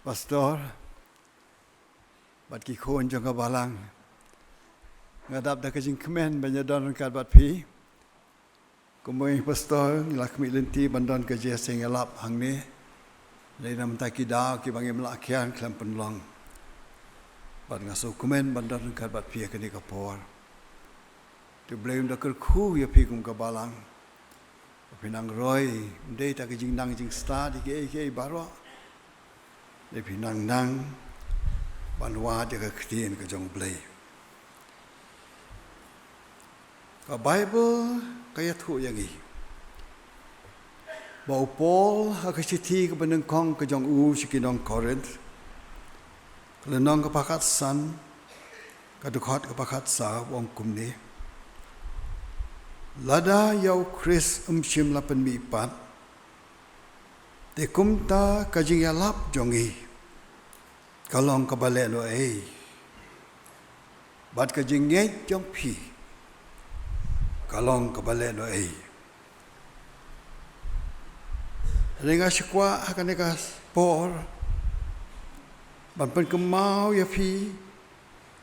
Pastor, bat ki khon jong ka balang. Ngadap dah kajing kemen banyak don kat bat pi. Kumoi pastor lakmi lenti bandon ka je sing elap hang ni. Lai nam ta ki da ki bangi melakian klam penlong. Bat ngaso kemen bandon kat bat pi ka ni ka por. Tu blame da ker khu ya pi kum ka balang. Pinang roy, ndai ta kajing nang jing sta di ke baro. Để bị năng năng văn hóa để cái tiền cái dòng play. Cái Bible cái thu yang gì? Bảo Paul cái chỉ thi cái bên con cái dòng u chỉ cái dòng Corinth. Cái nong cái pakat san cái được hot cái pakat sa wong kum ni. Lada yau Chris shim lapan mi pat. Te kumta kajing yalap jongi kalong kabale no ei bat kajing ngai jong pi kalong kabale no ei renga shikwa hakaneka por ban pen kemau ya pi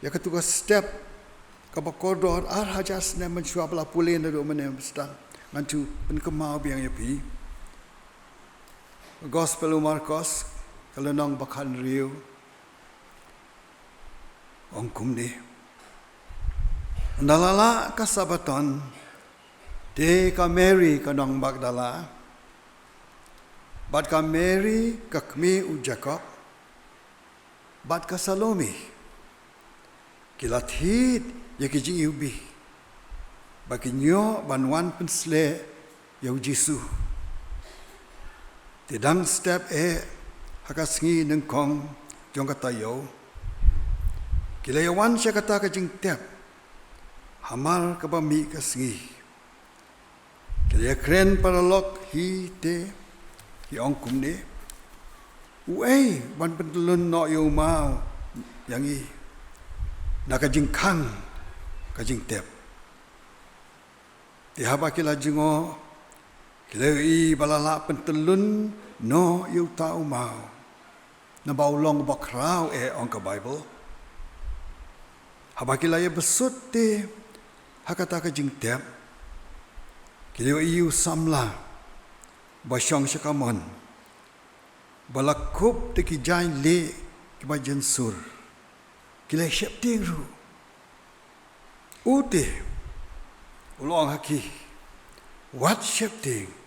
ya ketuga step kabakordor ar hajas ne menshua bla pulen do menem stan ngantu pen kemau biang ya pi Gospel Marcos kalau nong bakhan riu ong kum ni nalala ka sabaton de ka Mary ka nong Magdala bat ka Mary ka kmi u Jacob bat ka Salome kilathit yakiji ubi bakinyo banwan pensle yau Jisu Tidang step hakas ngi neng kong jong kata yo. Kilayawan siya kata ka jing tep. Hamal ka ba mi kas ngi. Kilaya kren paralok hi te hi ong kum ni. Uay ban pentelun no yo mau yang i. Na ka jing kang ka jing tep. Tihaba kila jingo Kilai balala pentelun no yu tau mau. Na baulong bakrau ong ka Bible. Haba kilai besut te hakata ka jing tep. Kilai yu samla basyong syakamon. Balakup te ki jain le ki bajen sur. Kilai syap ting ru. Ute ulong haki. What syap ting?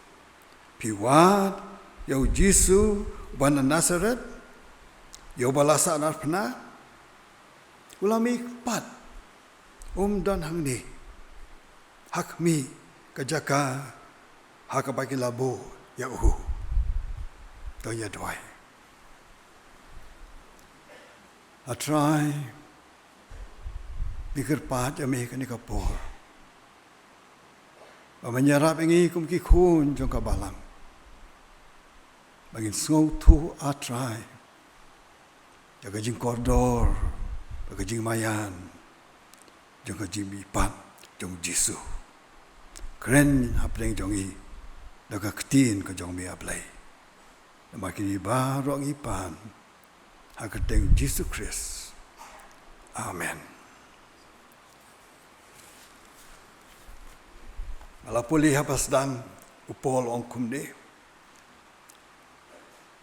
Piwat, yau Jisu, bana Nazaret, yau balasa narpna, ulami pat, dan hang ni, hak mi kajaka, hak bagi labo, ya tonya doai. I try, mikir pat ya mi kani kapor. Menyerap ingi kum ki khun jong kabalang. Bangin ngau tu atrai. Jaga jing koridor, jaga jing mayan. Jaga jing mipat jong Jisu. Keren hapleng jong i. Jaga ketin ke jong mi aplay. Makin iba rong ipan. Hakateng Jisu Christ. Amen. Malapuli hapas dan upol ong kum ni.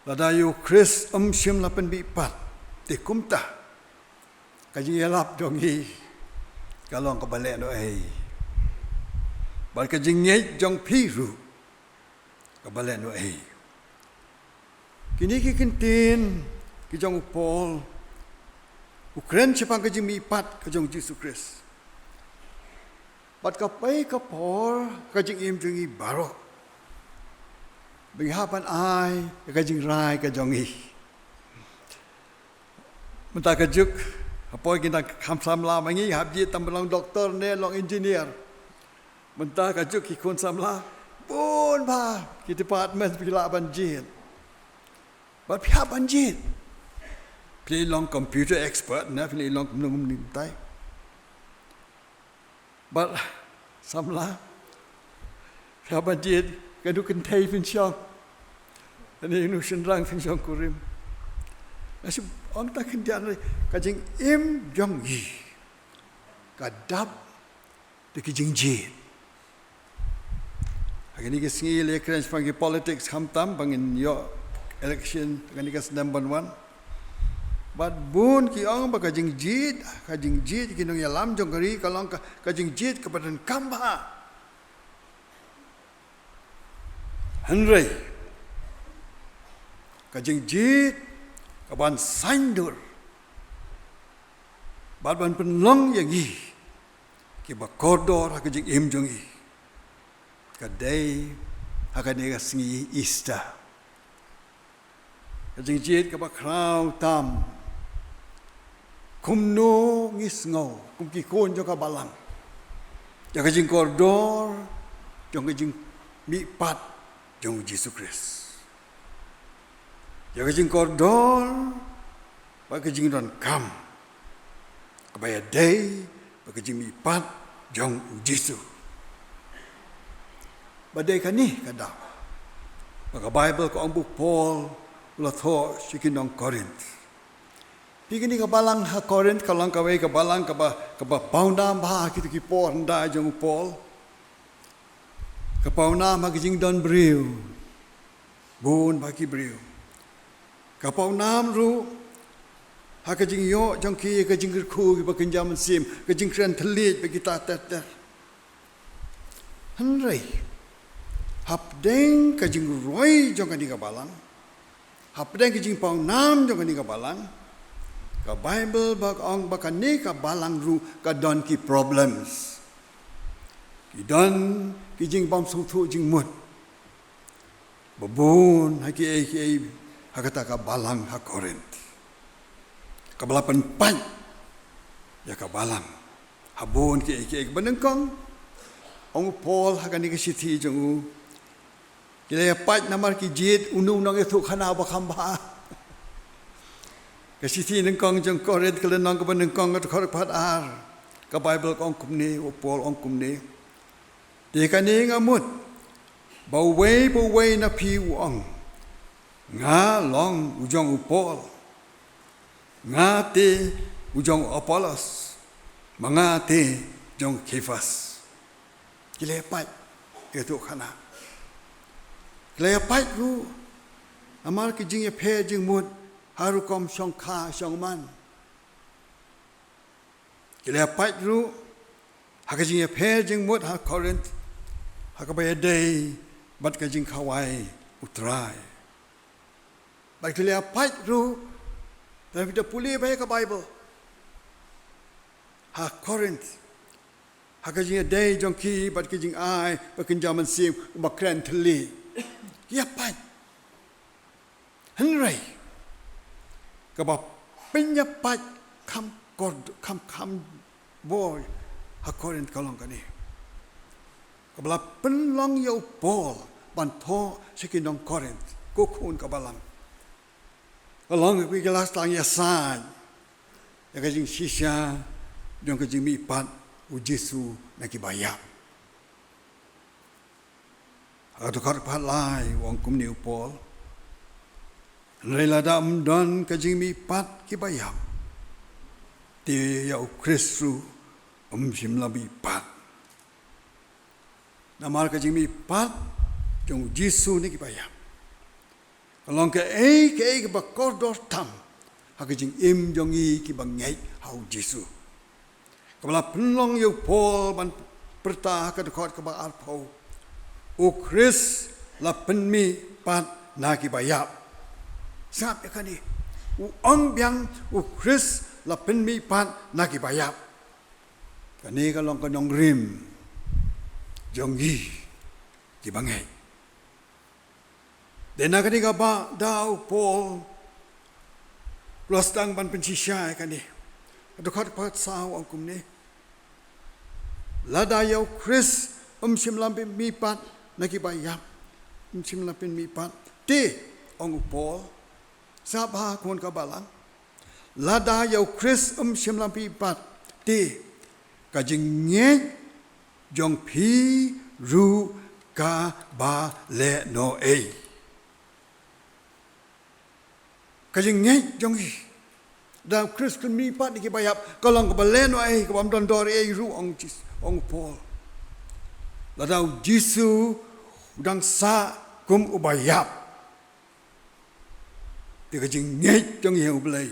Ladayu Chris shim lapan bi pat ti kumta. Kaji yalap jongi kalong kabale no ei. Bal kaji ngei jong piru kabale no ei. Kini ki kintin ki jong upol Ukren sipang kaji mi pat ka jong Jesus Christ. Bat kapai kapor kaji im jongi baro. Binghapan ai kajing rai ka jongi. Mentah kajuk apoi kita kamsam la mangi habji tambalong doktor ne long engineer. Mentah kajuk ki kun samla pun ba ki department pila banjit. Bat pihak banjit. Pili long computer expert na pili long num nim tai. Bat samla pihak banjit kadu kentai fin syong. Ini nusin rang fin syong kurim. Nasi orang tak kendian kajing Im Jong Yi kadap de kajing jit. Agani ke singi le kren panggil politics hamtam bangin yo election agani ke number 1. Bat bun ki ong ba kajing jit kinong yalam jong kari kalong kajing jit kepada kamba. Henry kajing jit kaban sandur ban penlong yang gi ki ba koridor kajing Im Jong Yi kadai hakane ka singi Easter kajing jit ka ba kraw tam kumno ngis ngau kum ki kon jo ka balang ya kajing koridor jong kajing mi pat jong Jesus Christ ya kajing koridor ba kajing don kam kabaya day ba kajing mi pat jong Jesus badai kani kada baka Bible ko ang book Paul la tho sikinong Corinth pigini ka balang ha Corinth kalang kaway ka balang ka ba paundam ba kitu ki Paul nda jong Paul ka paundam ha kajing don briu bun ba ki briu kapau nam ru ha kajing yo jong ki kajing ku ki ba kenjam sim kajing kren telit ba kita tet henry hap deng kajing roi jong ani ka balang hap deng kajing pau nam jong ani ka balang ka Bible ba ong ba kani ka balang ru ka don ki problems ki don kijing bam su thu jing mut babun ha ki hakata ka balang ha Corinth kabalapan pan ya ka balang habon ki banengkong ong Paul hakani ka sithi jong kila pat namar ki jit unu nang ethu khana ba khamba ka sithi nengkong jong Corinth kala nang ka banengkong ka khor phat ar ka Bible kong kumni o Paul ong kumni de kani ngamut baway na pi uong nga long ujong Paul nga te ujong Apollos mga te jong Kefas kilepat itu kana kilepat ru amar ki jing phe jing mut haru kom song kha song man kilepat ru hakajing phe jing mut ha Corinth hakabaya day bat ka jing khawai utrai baik lihat pat ru dalam kita pulih baik ke Bible ha Corinth ha kajing day jong ki bat kajing ai ba kenjaman sim ba kren teli ya pat henry ka ba pinya pat kam boy ha Corinth kalong kani ka bala penlong yo Paul ban tho sikinong Corinth ko kun ka balang along with gelas lang yasan ya kajing sisya dong kajing mi pat u Jesu nakibayap atu kar pat lai wong kum ni Paul rela dam don kajing mi pat kibayap ti ya Kristu sim labi pat namar kajing mi pat jong Jesu ni kibayap along ke ba koridor tam hakajing Im Jong Yi ki bang ngai hau Jesu kabla penlong yo Paul ban perta ka dekot ka ba arpo o Chris la penmi pat na ki bayap sap ya kani u ong byang u Chris la penmi pat na ki bayap kani ka long ka nong rim Jong Yi ki bang ngai dan nak ni kaba dau Paul lostang ban pensisya kani dekat pat sau angkum ni lada yau Chris sim lampi mi pat naki bayap sim lampi mi pat ti ong Paul sabha kon ka balang lada yau Chris sim lampi pat ti kajing nye jong pi ru ka ba le no e kajing ngai jongi dalam Kristen mi pat ni bayap kalong kabalen ai kabam don dor ai ru ong Paul ladau Jisu udang sa kum ubayap dia kajing ngai jongi yang ubelai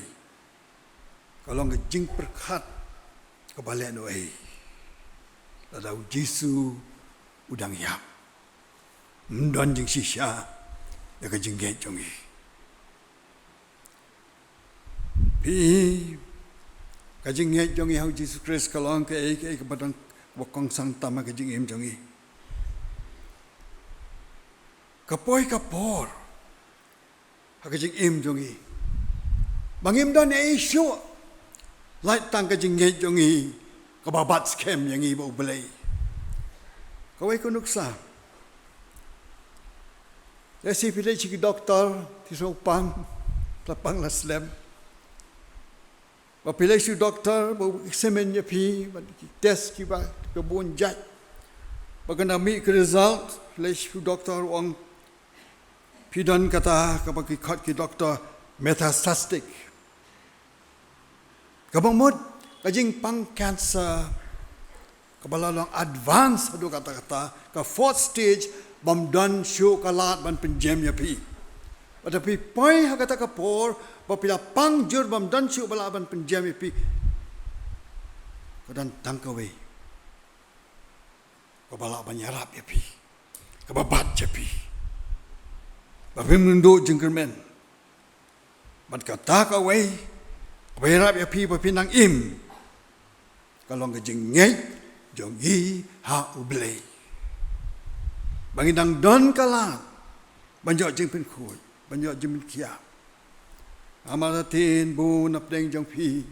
kalong kajing perkat kabalen ai ladau Jisu udang yap mdon jing sisha dia kajing ngai jongi pi kajing ngai jongi hau Jesus Christ kalong ke kebadan wakong sang tama kajing em jongi kapoi kapor kajing em jongi bangim don ai shu lai tang kajing ngai jongi kababat scam yang ibu belai kawai kunuksa si pilih cik doktor tisopan lapang laslem pilih si doktor bawa eksamen pi tes kiba kebun jat bagana mi ke result pilih si doktor wang pidan kata kabaki kat ki doktor metastatic kabang mod kajing pang cancer kabala long advance adu kata-kata ke fourth stage bam dan show kalat ban penjem ya pi tapi pai kata kapor bapila pangjur bam dan show bala ban penjem ya pi kadan tangkawe kabala ban yarap ya pi kababat ya pi babim nundo jengkermen ban kata kawe kabayarap ya pi bapinang im kalau ngejengeng jongi ha ublei bangidang don kalat banjok jeng pen khoi banjok jeng kia amalatin bu nap deng jong pi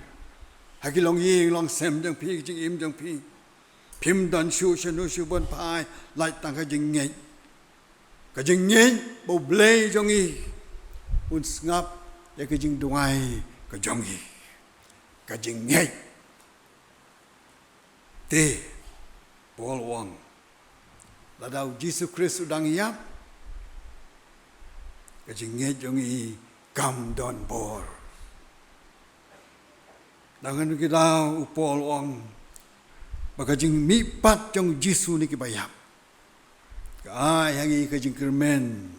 hagi long ying long sem jong pi jeng im jong pi pim don shu shanu shu bon pai lai tang ka jeng ngei bo blei jongi un ngap ya ka jeng duai ka jongi ka jeng ngei te bol wang ladau Jesus Kristus udang yap kajing nge jongi kam don bor dangan kita upol wang bakajing mi pat jong Jisu ni kibayap ka yangi kajing kermen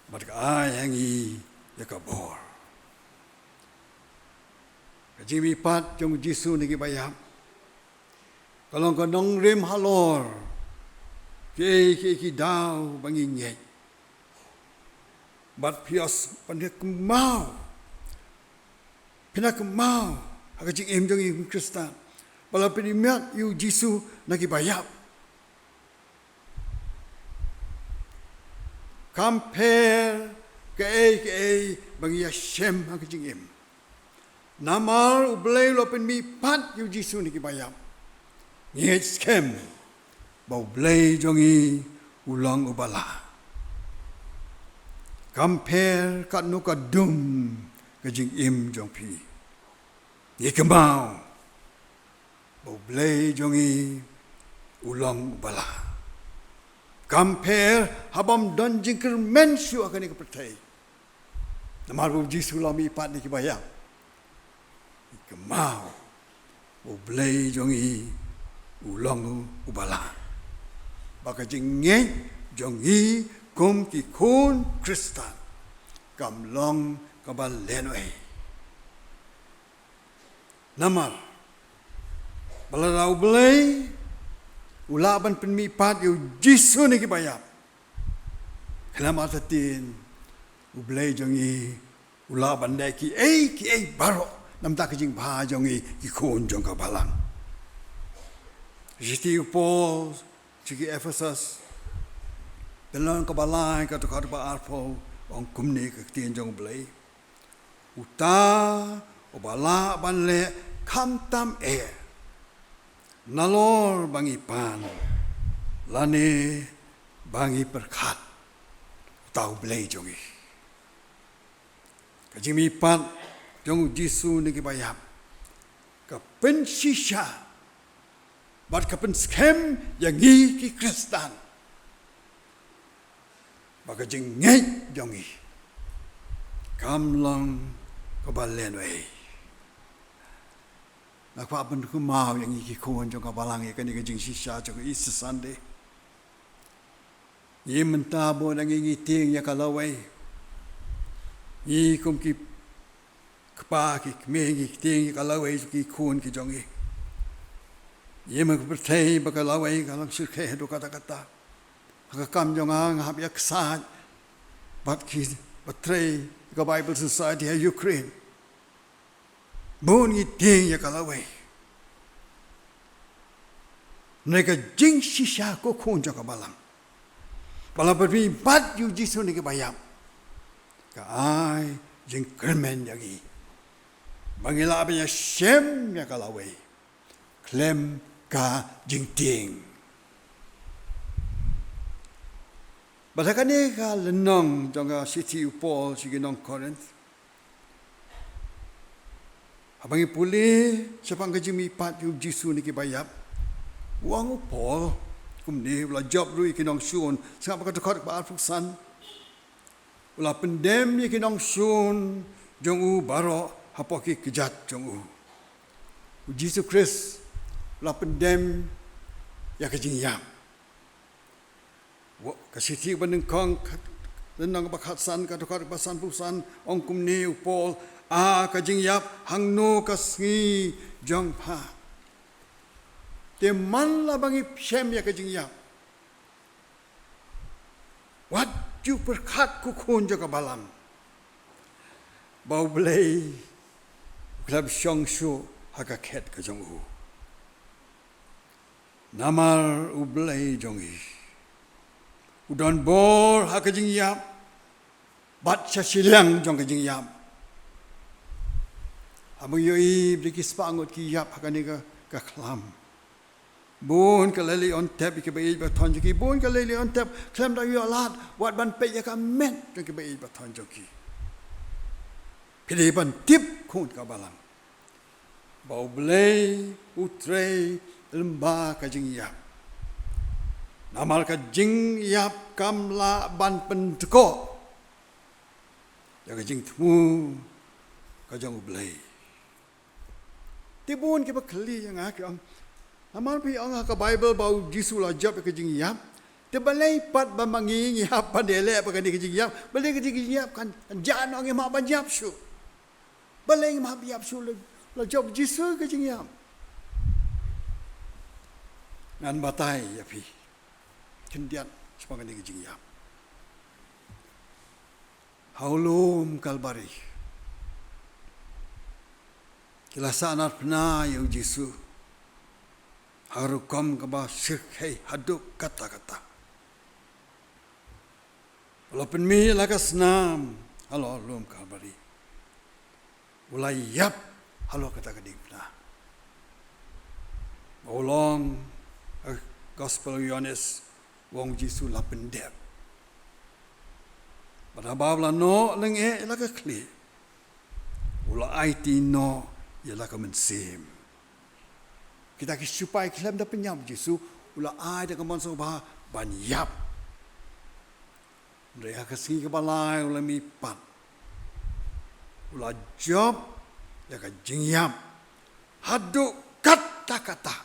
bat ka yangi ya ka bor kajing mi pat jong Jisu ni kibayap kalau kau nong rem halor ki dau bangi nge bat pias pandai kemau pina kemau aga jing em jong im Kristen bala penimiat yu Jisu naki bayap compare ke bangi Hashem aga jing em namar ublei lo pen mi pat yu Jisu naki bayap nge scam bau blei jongi ulang ubala compare kat nuka dum kajing im jong pi ye kemau bau blei jongi ulang ubala compare habam don jingker mensu akan ni kepertai namar bu Jisu lami pat ni kibayang kemau bau blei jongi ulang ubala bakajing nge jongi kum ki kun Kristen kam long kabal lenoi namar balarau belai ulaban penmipat yu Jisu ni kibayap kelama tatin ublei jongi ulaban dai ki baro nam ta kajing ba jongi ki kun jong kabalang Jiti Paul Ciki Ephesus Dalam kabalai kata ba arpo Ong kumni kaktian jong belai Uta Obala banle Kamtam Nalor bangi pan Lani Bangi perkat Tau belai jongi Kajimi pan Jong Jisu ni kibayap Kapen sisha Bat kapan scam yang ngi ki Kristen. Baka jeng ngai jongi. kamlang kabalen wei nak pa ban ku mau yang iki kuon jong kabalang ya kan ni jing sisa jong is Sunday ye menta bo nang ngi ting ya kalawai yi kum ki kpa ki me ngi ting ya kalawai ki kuon ki jong ye ma ku thei ba kalawai kalang sir khe do kata kata ka kam jong ang hab yak sa bat ki batray ka Bible Society ha Ukraine bon ngi ting ya kalawai nega jing sisa ko kuon jong kabalang Kalau berbibat yu Jisu ni kebayam, ka ai jeng kermen lagi, bangila abenya shem ya kalawai, klem ka jeng ting. Balakan ni ka lenong jangka city Paul sigi nong Corinth. Abangi pulih sepang ka jemi pat yu Jisu ni kebayam, wang Paul. Kumni ula job lui kinong sun sangap ka dekat ba alfusan ula pendem ye kinong sun jong u baro hapoki kejat jong u Jesus Christ ula pendem ya kejing yam wo ka siti bandeng kong lenang ba khatsan ka dekat ba san fusan ong kumni u Paul a kejing yap hang no ka sngi jong pa Te man la bangi psem ya kajing ya. Wat ju perkat ku kun jaga balang. Bau belai klab syong shu haka ket ka jong u. Namar u belai jong i. Udon bor haka jing ya. Bat sya silang jong ka jing ya. Abang yoi beri kispangut ki yap haka ni ka klam. Bun kalali on tap ke bai baton joki bun kalali on tap klam da yo lat wat ban pe ya ka men ke bai baton joki pide ban tip kun ka balang bau blei utrei lemba ka jing yap namal ka jing yap kamla ban penteko ya ka jing thu ka jong blei tibun ke ba khali yang a ke Amal pi ang ka Bible bau Jisu la job ke jing yap. Te balai pat ba mangi yap pa dele pa kan ke jing yap. Balai ke jing yap kan jan ang ma ban yap su. Balai ma yap su la job Jisu ke jing yap. Ngan batai ya pi. Kendian sepang ke jing yap. Haulum kalbari. Kilasan arpna ya Jisu. Harukom kaba sirkai haduk kata-kata. Walaupun mi lakas nam, halo lum kalbari. Ulai yap, halo kata kedik na. Ulong Gospel Yohanes wong Jisu la pendep. Pada babla no lenge laka kli. Ulai ti no yala kamen Kita kisupai kelam da penyam Jisu ula ai da kamon so ba ban yap. Mereka kasi ke balai ula mi pat. Ula job ya ka jingyap. Haduk kata-kata.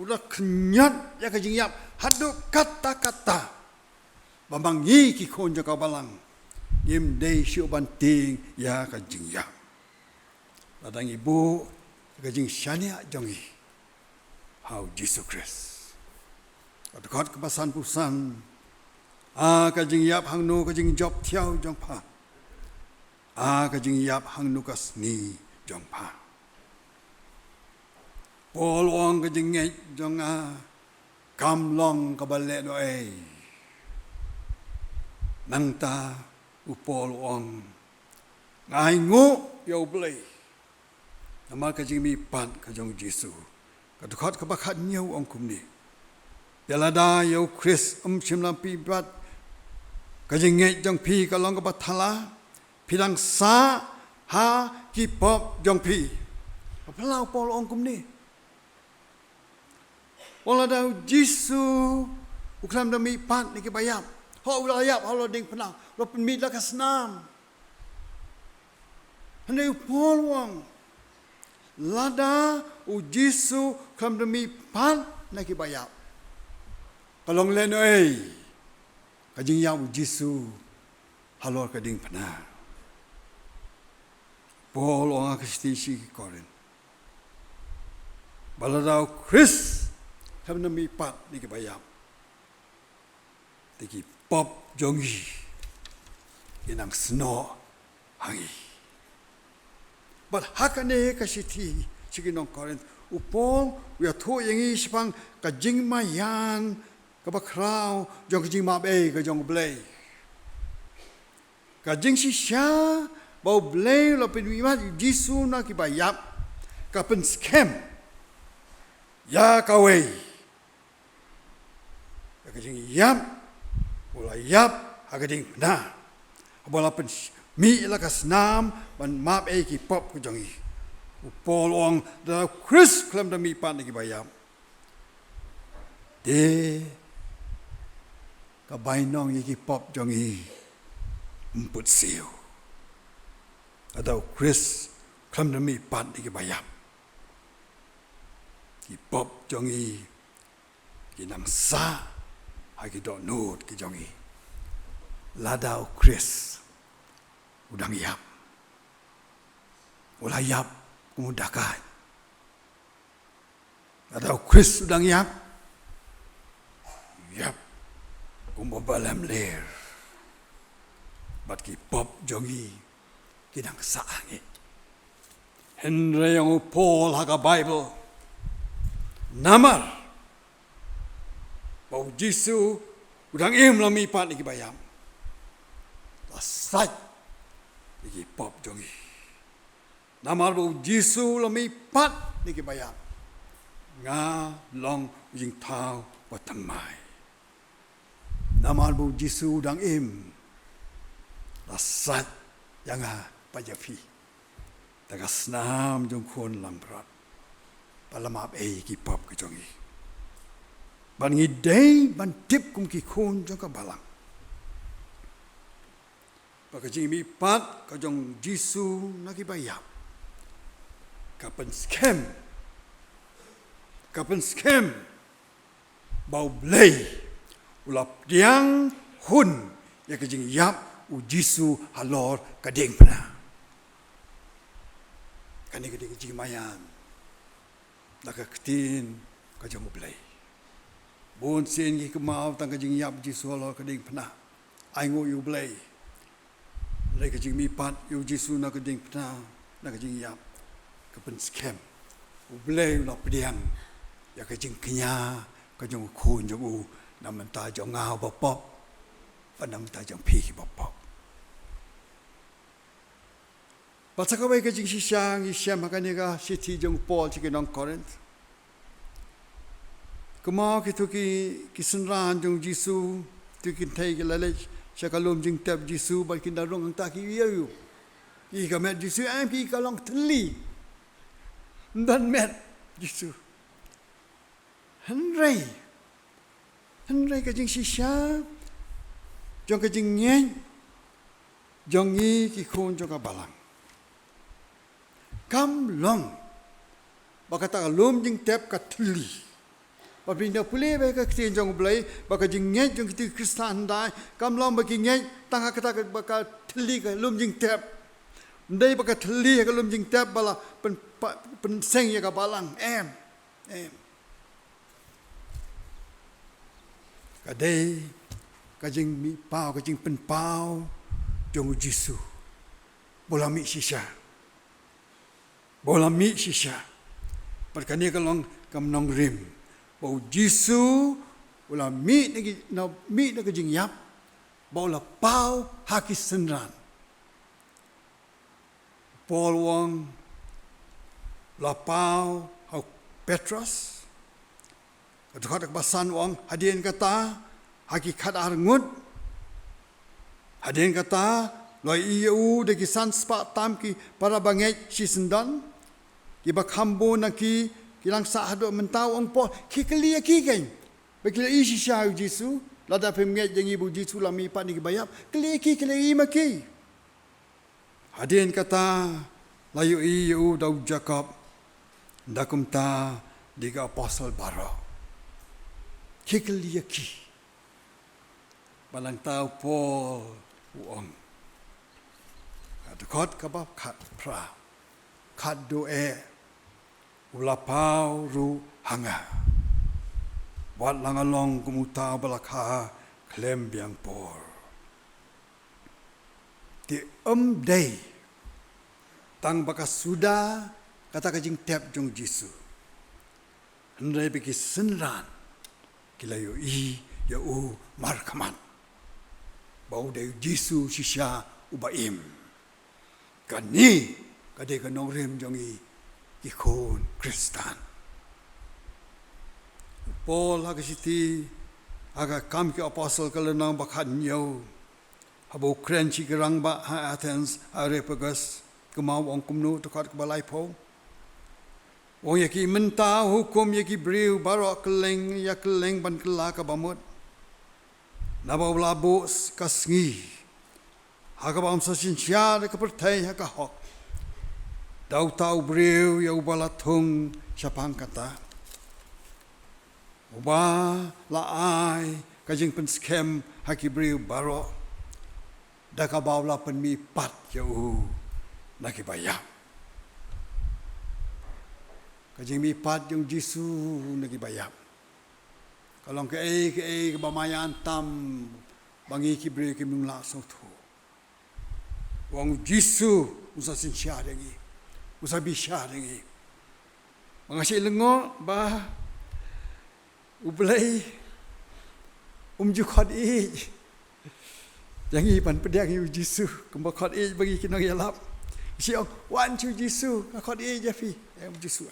Ula kenyat ya ka jingyap. Haduk kata-kata. Bamangi ki konja ka balang. Yim dei syu banting ya ka jingyap. Ladang ibu ka jing syania jongi. How Jesus Christ. Adakot kepasan pusan. Kajing yap hang nu kajing job tiao jong pa. Kajing yap hang nu kas ni jong pa. Paul ong kajing ngay jong kam long kabale no ay. Nang ta u Paul ong ngai ngu yo blay. Namal kajing mi pan kajong Jesus. Kadukot kabakat niyaw ang kumni. Pelada yaw Chris simlam pi bat. Kajingay jang pi kalong kabathala. Pilang sa ha kipop jang pi. Kapalaw Paul ang kumni. Wala daw Jisu. Uklam da mi pat ni kibayam. Ho ulayap halo ding penang. Lo penmid lakas nam. Hanya Paul wang. Lada u Jisu kam demi pan nak bayap. Kalau ngelen kajing yang u Jisu halor kading pernah. Paul orang Kristi koren. Baladau Chris kam demi pan nak bayap. Tiki pop jongi inang snow hangi. But hakane kasiti chikinong Corinth upong we tho yangi sipang ka jingmayan ka bakrao jong jing mabe ka jong blay ka jing shisha bau blay lo pinwimat Jisu na ki bayap ka pen scam ya kawe ka jing yap ula yap hagading na bola pen mi lakas nam ban map ki pop ku jongi upol ong da Chris klam da mi pan ki bayam de ka bainong ki pop jongi umput siu ada Chris klam da mi pan ki bayam ki pop jongi ki nang sa ha ki do nut ki jongi ladau Chris udang yap, ulah yap kemudakan. Ada Chris udang yap, yap kumbalam ler. Bat ki pop jongi kidang saangi. Henry yang Paul haga Bible, namar bau Jisu udang lami pat iki bayam. Lasat iki pop jongi. Namar bu Jisu lami pat niki bayam. Nga long jing tau watamai. Namar bu Jisu dang lasat yang pajafi. Tagas nam jong kon lambrat. Palamap ki pop ke jongi. Ban ngidei ban tip kum ki kon jong ka balang. Pakajing mi pat kajong Jisu naki bayap. Kapan scam bau blay ulap diang hun ya kajing yap u Jisu halor kadeng pernah. Kani kajing mayan laka ketin kajong blay. Bon sen ki kemau tang kajing yap Jisu halor kadeng pernah. Aingo yu blay. Lagi kajing mi pat yu Jisu nak kajing pernah nak kajing yap kapan scam ublay nak pediang ya kajing kenya kajing kun jong u nam ta jong ngau bopop panam ta jong pi bopop pasakawai kajing sisang isyam makanya ka city jong Paul cikinong Corinth kemau kitu ki senran jong Jisu tu kintai ki lalai Syakalum jing tab Jisu bagi darung ang taki wiyu. I kamet Jisu ki kalong teli. Dan met Jisu. Henry kajing sisya. Jong kajing nyen. Jong i ki kun jong kabalang. Kam long. Baka takalum jing tab ka teli. Apabila pulih mereka ketian jong belai, baka jingnya jong kita Kristan dai, kamlam bagi jingnya tangga kita baka teli ke lum jing tap, dai baka teli ke lum jing tap bala penseng ya ke balang, kadai kajing mi pau kajing pen pau jong Jisu, bola mi sisa, perkani kalong kam nong rim. Bau Jisu ula mi na kajing yap bau la pau haki senran Paul wang la pau hau Petrus adhat basan wang hadien kata haki khadar ngut hadien kata loi iu de kisan spa tam ki para bangai si sendan ki bakhambo na ki kilang sahado mentau ang Paul kikelia kiken bekila isi syau Jisu lada pemnget jeng ibu Jisu lami pat ni bayap keleki maki hadien kata layu iu dau Jacob dakum ta diga apostle baro kikil yaki balang tau Paul uong adkot kabab khat pra khat doe ulapau ru hanga buat langalong kumuta balakha klem biang por di day tang bakas suda kata kajing tep jong Jisu hendai bagi senran kilayo ya markaman bau day Jisu sisya ubaim kani kade kanong rem jong ikon Kristan Paul hagasiti aga kam ki apostle kalenang bakhan yo habo krenchi gerang ba ha Athens Areopagus kemau ong kumnu tukar kebalai po wong yaki menta hukum yaki briu baro keleng ya keleng ban kela ka bamut nabaw labos kasngi hakabam sasin sia ka pertai ka hok dau tau briu ya ubalatung siapang kata uba laai kajing pen scam haki briu baro daka bawla pen mi pat ya naki bayam kajing mi pat yung Jisu naki bayam kalong ke bamayan tam bangi ki briu ki mung la so thu wong Jisu usa sin sya dengi usa bi sya dengi mangasi lengo ba ublay jukhot yang pan pedang yu Jisu kemba khot bagi kinong yalap siong wan chu Jisu ka khot jafi Jisu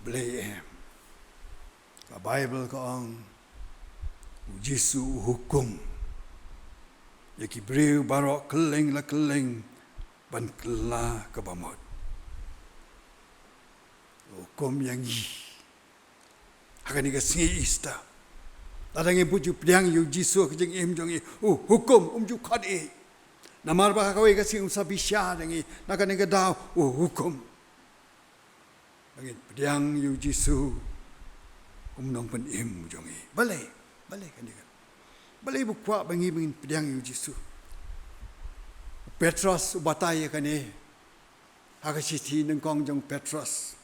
blay ka Bible ka ang Jisu hukum yaki briu barok keleng la keleng ban kela ka bamot hukum yang akan singi ista tadang puju pedang yu Jisu kejeng jong hukum ju khad namar ba kawai kasi sabisya dengi nakan nga daw hukum Bangin pedang yu Jisu nong pen jong balai kan balai bukwa bangi pedang yu Jisu Petros ubatay kan hakasiti ng kong jong Petros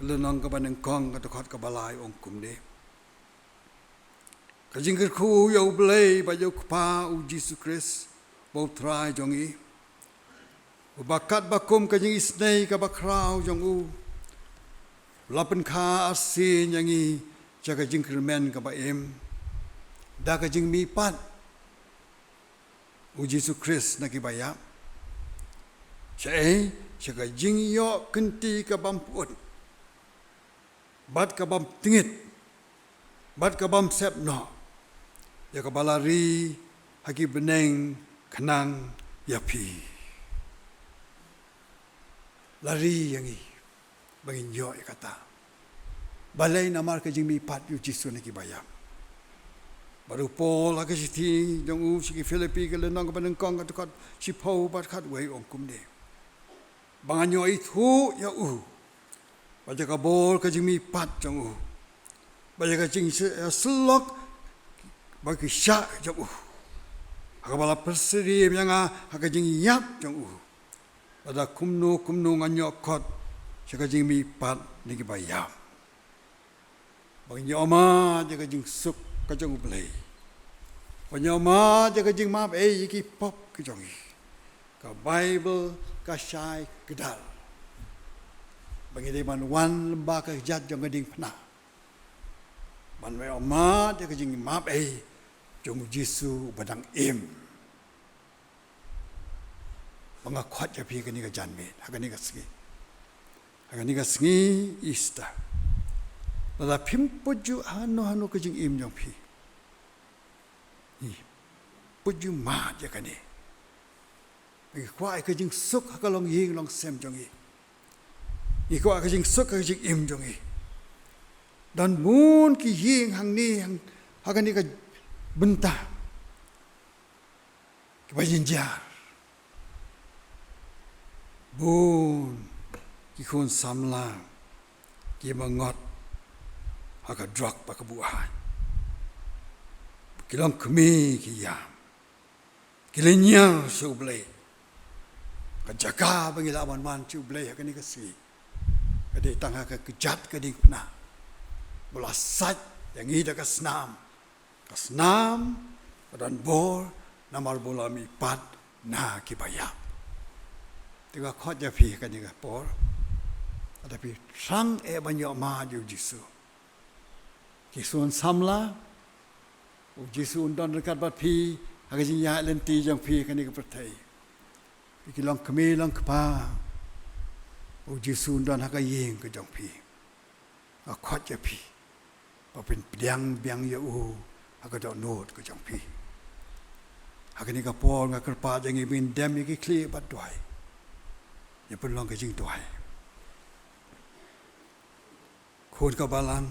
lenong ka ba ng kong katukot ka balay ong kumne kajing kerku yaw blay ba yaw kpa u Jesus Christ bau try jong ubakat bakum kajing isnay ka bakraw jong lapan ka asin yang jaga jing kermen ka ba da kajing mipat u Jesus Christ nakibaya siya kajing yo kenti ka bampun bat ka bam tingit bat ka bam sep no ya ka balari haki beneng kenang yapi lari yang bangin yo kata balai namar ka jing mi pat yu Jisu naki bayam baru Paul haki siti jong siki Filipi ka lenang ka beneng kong ka si pau bat kat wei ong kumde bangan yo itu ya baca kabol kajing mi pat jong baca kajing selok bagi syak jong akabala perseri yang kajing yap jong pada kumnu nganyo kot kajing mi pat niki bayam bagi nyoma jaga kajing suk kajong blay bagi nyoma jaga kajing map yiki pop kajong ka Bible ka syai gedal bagi dia man wan lembaga jat jong gading pernah man we oma dia kajing map jong Jisu badang mengakuat ya pi kani ka janme hakani ka singi ista la pimpuju hanu kajing jong pi puju ma ja kani bagi kwai kajing suk hakalong ying long sem jong iko akajing sok akajing jong dan mun ki hing hang ni hang hagan ni ka bentah ki bajin jar bun ki khun samla ki mangot haka drug pakabuhan kilong kemi ki yam kilenya suble kajaga bangila man suble hakani kasi kadi tangha ka kejat kadi pna bola sat yang ida kasnam dan bol namar bola mi pat na ki bayap tiga khot ja phi kadi ka por tapi sang banyak ma ju jisu kisun samla jisu undon dekat bat phi hagaji ya lenti jang phi kani ka perthai kilong kemi long kpa jisu undon hagayeng ka jang phi a khot ja phi pa pen biang ya hagado not ka jang phi hagani ka por nga kerpa jang ibin dem ki kli bat doi ya pun long ka jing doi khun ka balang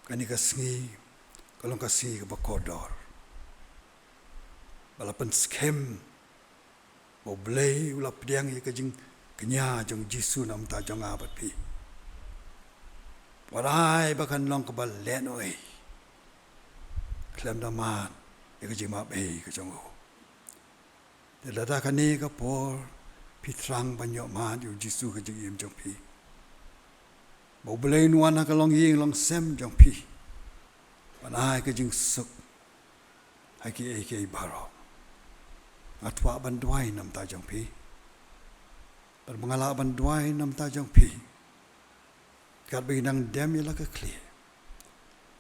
kani ka sngi kalong ka si ka bakodor balapan skem bo blei ulap diang ye ka jing kenya jong jisu nam ta jong abat pi warai bakan long ka bal len oi klem da man ye ka jing ma be ka jong o de lada kani ka por pi trang banyo ma yu jisu ka jing yem jong pi bo blei nuan ka long ying long sem jong pi wanai ka jing suk hai ki ai ki baro atwa banduai nam ta jong pi bar mangala banduai nam ta jong pi kat bi nang dem ya la ka clear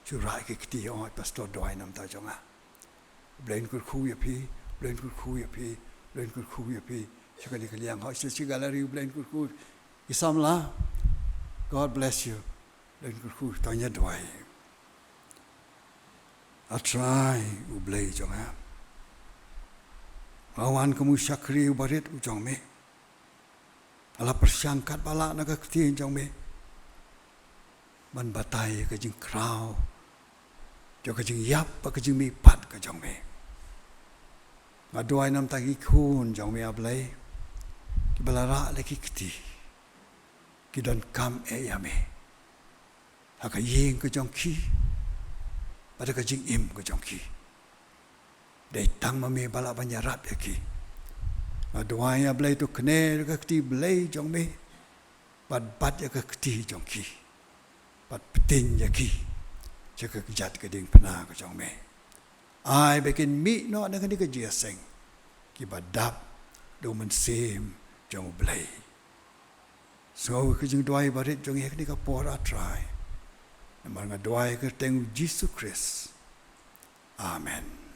chu rai ki ti o pastor doi nam ta jong a blain kur khu ya pi blain kur khu ya pi blain kur khu ya pi chakani ka liang ho chi gallery blain kur khu isam la God bless you blain kur khu ta nya doi I try ublay jong ha awan kamu syakri ubarit ujong me ala persangkat bala naga kti jong me ban batai ka jing krau jo ka jing yap ka jing mi pat ka jong me ngaduai nam ta ki khun jong me ablay ki balara le ki kti ki don kam e ya me haka yeng ka jong ki pada ka jing im ka jong ki dai tang ma me bala banyarap ya ki aduai ya blai tu kne ka kti blai jong me bat ya ka kti jong ki bat petin ya ki jaka jat ka ding pna ka jong me ai bekin mi no na ka dia seng ki badap do man sim jong blai so ka jing doi barit jong ye ni ka pora try namar nga doi ka teng Jesus Christ amen